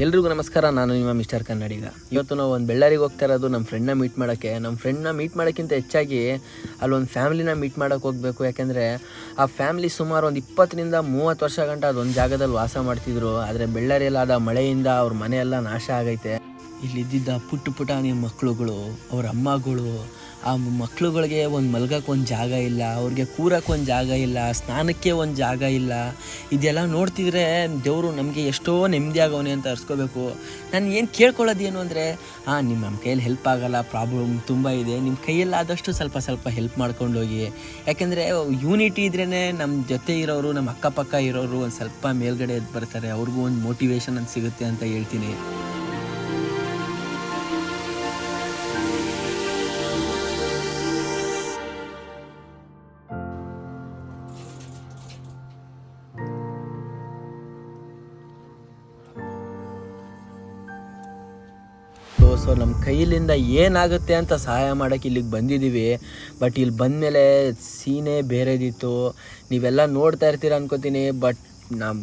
ಎಲ್ರಿಗೂ ನಮಸ್ಕಾರ. ನಾನು ನಿಮ್ಮ ಮಿಸ್ಟರ್ ಕನ್ನಡಿಗ. ಇವತ್ತು ನಾವು ಒಂದು ಬೆಳ್ಳಾರಿಗೆ ಹೋಗ್ತಾ ಇರೋದು ನಮ್ಮ ಫ್ರೆಂಡ್ನ ಮೀಟ್ ಮಾಡೋಕ್ಕೆ. ನಮ್ಮ ಫ್ರೆಂಡ್ನ ಮೀಟ್ ಮಾಡೋಕ್ಕಿಂತ ಹೆಚ್ಚಾಗಿ ಅಲ್ಲೊಂದು ಫ್ಯಾಮಿಲಿನ ಮೀಟ್ ಮಾಡೋಕ್ಕೆ ಹೋಗಬೇಕು. ಯಾಕೆಂದರೆ ಆ ಫ್ಯಾಮಿಲಿ ಸುಮಾರು ಒಂದು 20-30 ವರ್ಷ ಗಂಟ ಅದೊಂದು ಜಾಗದಲ್ಲಿ ವಾಸ ಮಾಡ್ತಿದ್ರು. ಆದರೆ ಬೆಳ್ಳಾರಿಯಲ್ಲಾದ ಮಳೆಯಿಂದ ಅವ್ರ ಮನೆಯೆಲ್ಲ ನಾಶ ಆಗೈತೆ. ಇಲ್ಲಿದ್ದಿದ್ದ ಪುಟಾಣಿ ಮಕ್ಕಳುಗಳು, ಅವ್ರ ಅಮ್ಮಗಳು, ಆ ಮಕ್ಳುಗಳಿಗೆ ಒಂದು ಮಲ್ಗಕ್ಕೆ ಒಂದು ಜಾಗ ಇಲ್ಲ, ಅವ್ರಿಗೆ ಕೂರಕ್ಕೆ ಒಂದು ಜಾಗ ಇಲ್ಲ, ಸ್ನಾನಕ್ಕೆ ಒಂದು ಜಾಗ ಇಲ್ಲ. ಇದೆಲ್ಲ ನೋಡ್ತಿದ್ರೆ ದೇವರು ನಮಗೆ ಎಷ್ಟೋ ನೆಮ್ಮದಿ ಆಗವನೆ ಅಂತ ಅರ್ಸ್ಕೋಬೇಕು. ನಾನು ಏನು ಕೇಳ್ಕೊಳ್ಳೋದೇನು ಅಂದರೆ, ನಮ್ಮ ಕೈಯಲ್ಲಿ ಹೆಲ್ಪ್ ಆಗೋಲ್ಲ, ಪ್ರಾಬ್ಲಮ್ ತುಂಬ ಇದೆ, ನಿಮ್ಮ ಕೈಯಲ್ಲಾದಷ್ಟು ಸ್ವಲ್ಪ ಹೆಲ್ಪ್ ಮಾಡ್ಕೊಂಡು ಹೋಗಿ. ಯಾಕೆಂದರೆ ಯೂನಿಟಿ ಇದ್ರೇ ನಮ್ಮ ಜೊತೆ ಇರೋರು, ನಮ್ಮ ಅಕ್ಕಪಕ್ಕ ಇರೋರು ಒಂದು ಸ್ವಲ್ಪ ಮೇಲ್ಗಡೆ ಎದ್ದು ಬರ್ತಾರೆ, ಅವ್ರಿಗೂ ಒಂದು ಮೋಟಿವೇಶನ್ ಅಂತ ಸಿಗುತ್ತೆ ಅಂತ ಹೇಳ್ತೀನಿ. ಸೊ ನಮ್ಮ ಕೈಲಿಂದ ಏನಾಗುತ್ತೆ ಅಂತ ಸಹಾಯ ಮಾಡೋಕ್ಕೆ ಇಲ್ಲಿಗೆ ಬಂದಿದ್ದೀವಿ. ಬಟ್ ಇಲ್ಲಿ ಬಂದಮೇಲೆ ಸೀನೇ ಬೇರೆದಿತ್ತು. ನೀವೆಲ್ಲ ನೋಡ್ತಾ ಇರ್ತೀರ ಅನ್ಕೋತೀನಿ. ಬಟ್ ನಾವು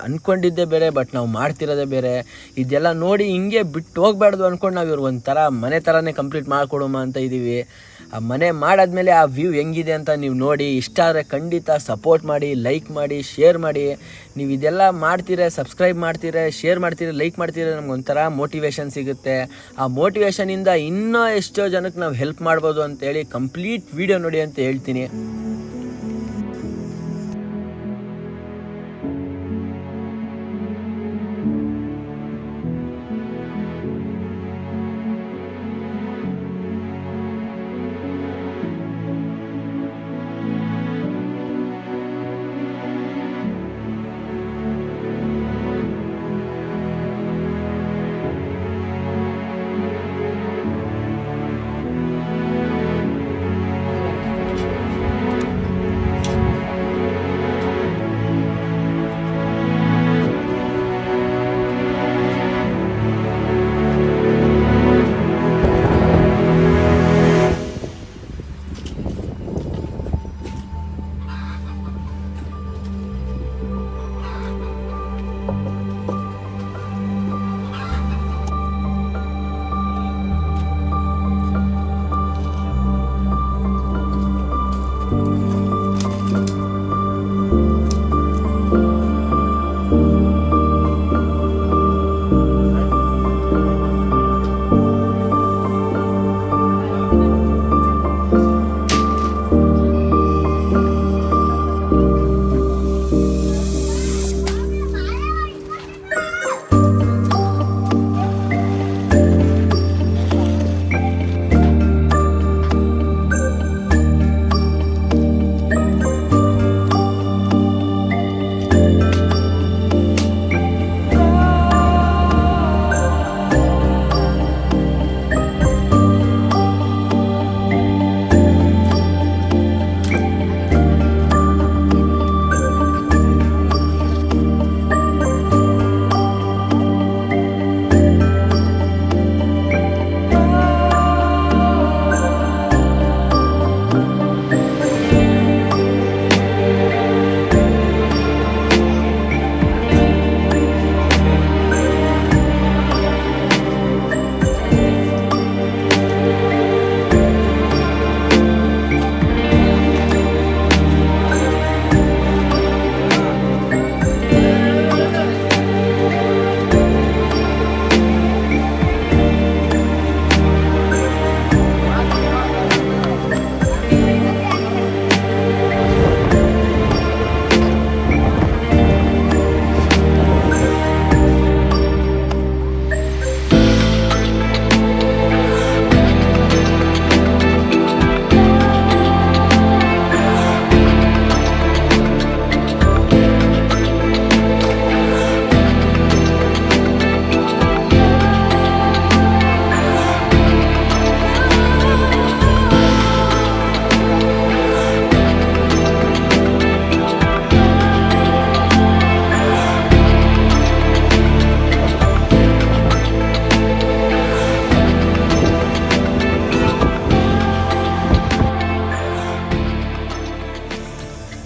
ಅಂದ್ಕೊಂಡಿದ್ದೇ ಬೇರೆ, ಬಟ್ ನಾವು ಮಾಡ್ತಿರೋದೇ ಬೇರೆ. ಇದೆಲ್ಲ ನೋಡಿ ಹಿಂಗೆ ಬಿಟ್ಟು ಹೋಗ್ಬಾರ್ದು ಅಂದ್ಕೊಂಡು ನಾವು ಇವ್ರು ಒಂಥರ ಮನೆ ಥರನೇ ಕಂಪ್ಲೀಟ್ ಮಾಡಿಕೊಡೋಮ ಅಂತ ಇದ್ದೀವಿ. ಆ ಮನೆ ಮಾಡಾದ್ಮೇಲೆ ಆ ವ್ಯೂ ಹೆಂಗಿದೆ ಅಂತ ನೀವು ನೋಡಿ. ಇಷ್ಟ ಆದರೆ ಖಂಡಿತ ಸಪೋರ್ಟ್ ಮಾಡಿ, ಲೈಕ್ ಮಾಡಿ, ಶೇರ್ ಮಾಡಿ. ನೀವು ಇದೆಲ್ಲ ಮಾಡ್ತೀರಾ, ಸಬ್ಸ್ಕ್ರೈಬ್ ಮಾಡ್ತೀರಾ, ಶೇರ್ ಮಾಡ್ತೀರಾ, ಲೈಕ್ ಮಾಡ್ತೀರಾ, ನಮ್ಗೊಂಥರ ಮೋಟಿವೇಶನ್ ಸಿಗುತ್ತೆ. ಆ ಮೋಟಿವೇಶನಿಂದ ಇನ್ನೂ ಎಷ್ಟೋ ಜನಕ್ಕೆ ನಾವು ಹೆಲ್ಪ್ ಮಾಡ್ಬೋದು ಅಂತೇಳಿ ಕಂಪ್ಲೀಟ್ ವಿಡಿಯೋ ನೋಡಿ ಅಂತ ಹೇಳ್ತೀನಿ.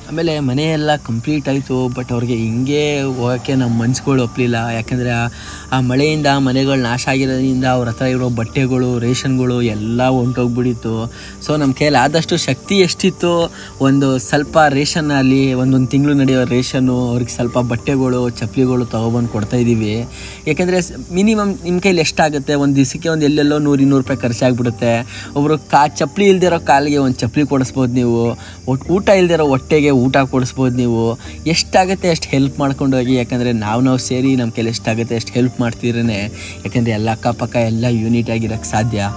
ಆಮೇಲೆ ಮನೆಯೆಲ್ಲ ಕಂಪ್ಲೀಟ್ ಆಯಿತು. ಬಟ್ ಅವ್ರಿಗೆ ಹಿಂಗೆ ಹೋಗೋಕ್ಕೆ ನಮ್ಮ ಮನ್ಸುಗಳು ಒಪ್ಪಲಿಲ್ಲ. ಯಾಕೆಂದರೆ ಆ ಮಳೆಯಿಂದ ಮನೆಗಳು ನಾಶ ಆಗಿರೋದ್ರಿಂದ ಅವ್ರ ಹತ್ರ ಇರೋ ಬಟ್ಟೆಗಳು, ರೇಷನ್ಗಳು ಎಲ್ಲ ಹೊಂಟೋಗ್ಬಿಟ್ಟಿತ್ತು. ಸೊ ನಮ್ಮ ಕೈಯಲ್ಲಿ ಆದಷ್ಟು ಶಕ್ತಿ ಎಷ್ಟಿತ್ತು, ಒಂದು ಸ್ವಲ್ಪ ರೇಷನ್ನಲ್ಲಿ ಒಂದೊಂದು ತಿಂಗಳು ನಡೆಯೋ ರೇಷನ್ನು, ಅವ್ರಿಗೆ ಸ್ವಲ್ಪ ಬಟ್ಟೆಗಳು, ಚಪ್ಪಲಿಗಳು ತೊಗೊಬಂದು ಕೊಡ್ತಾಯಿದ್ದೀವಿ. ಯಾಕೆಂದರೆ ಮಿನಿಮಮ್ ನಿಮ್ಮ ಕೈಲಿ ಎಷ್ಟಾಗುತ್ತೆ, ಒಂದು ದಿವಸಕ್ಕೆ ಒಂದು ಎಲ್ಲೆಲ್ಲೋ 100-200 ರೂಪಾಯಿ ಖರ್ಚಾಗ್ಬಿಡುತ್ತೆ. ಒಬ್ಬರು ಚಪ್ಪಲಿ ಇಲ್ದಿರೋ ಕಾಲಿಗೆ ಒಂದು ಚಪ್ಪಲಿ ಕೊಡಿಸ್ಬೋದು ನೀವು, ಊಟ ಇಲ್ದಿರೋ ಹೊಟ್ಟೆಗೆ ಊಟ ಕೊಡಿಸ್ಬೋದು ನೀವು. ಎಷ್ಟಾಗುತ್ತೆ ಅಷ್ಟು ಹೆಲ್ಪ್ ಮಾಡ್ಕೊಂಡೋಗಿ. ಯಾಕಂದರೆ ನಾವು ಸೇರಿ ನಮ್ಮ ಕೈಲಿ ಎಷ್ಟಾಗುತ್ತೆ ಅಷ್ಟು ಹೆಲ್ಪ್ ಮಾಡ್ತಿದ್ರೇ, ಯಾಕೆಂದರೆ ಎಲ್ಲ ಅಕ್ಕಪಕ್ಕ ಎಲ್ಲ ಯೂನಿಟ್ ಆಗಿರೋಕ್ಕೆ ಸಾಧ್ಯ.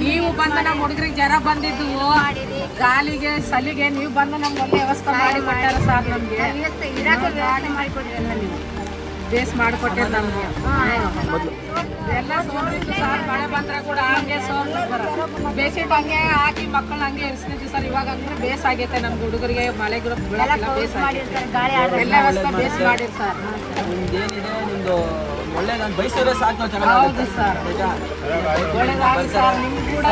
ನೀವು ಬಂದು ನಮ್ಮ ಹುಡುಗರಿಗೆ ಜ್ವರ ಬಂದಿದ್ದು ಗಾಲಿಗೆ ಸಲಿಗೆ ನೀವು ಬಂದು ನಮ್ಗೆ ಒಳ್ಳೆ ವ್ಯವಸ್ಥೆ ಮಾಡಿ ಕೊಟ್ಟಾರ ಸರ್. ನಮ್ಗೆ ನೀವು ಬೇಸ್ ಮಾಡಿಕೊಟ್ಟಿರ ನಮ್ಗೆ ಎಲ್ಲ ಸೋರ್ತಿತ್ತು ಸರ್. ಮಳೆ ಬಂದ್ರೆ ಕೂಡ ಹಂಗೆ ಸೋರ್ತಿರ್ತಾರ. ಬೇಸಿಗೆ ಹಂಗೆ ಹಾಕಿ ಮಕ್ಕಳು ಹಂಗೆ ಇರಿಸ್ತಿದ್ವಿ ಸರ್. ಇವಾಗ ಅಂದ್ರೆ ಬೇಸ್ ಆಗೈತೆ ನಮ್ಗೆ ಹುಡುಗರಿಗೆ ಮಳೆ ಗಿಡ ಬೀಳಕ್ಕೆಲ್ಲ ಬೇಸ್ ಆಗೈತೆ. ಎಲ್ಲ ವ್ಯವಸ್ಥೆ ಬೇಸ್ ಮಾಡಿರ್ ಸರ್. ಒಳ್ಳೆದಾಗಿ ಬಯಸಿದ್ರೆ ಸಾಕು ನಾವು ಚೆನ್ನಾಗಿ. ಹೌದು ಸರ್, ಒಳ್ಳೆದಾಗಿ ಸರ್. ನಿಮ್ಗೆ ಕೂಡ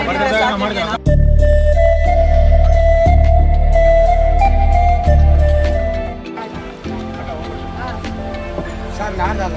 ಸರ್ ನಾನು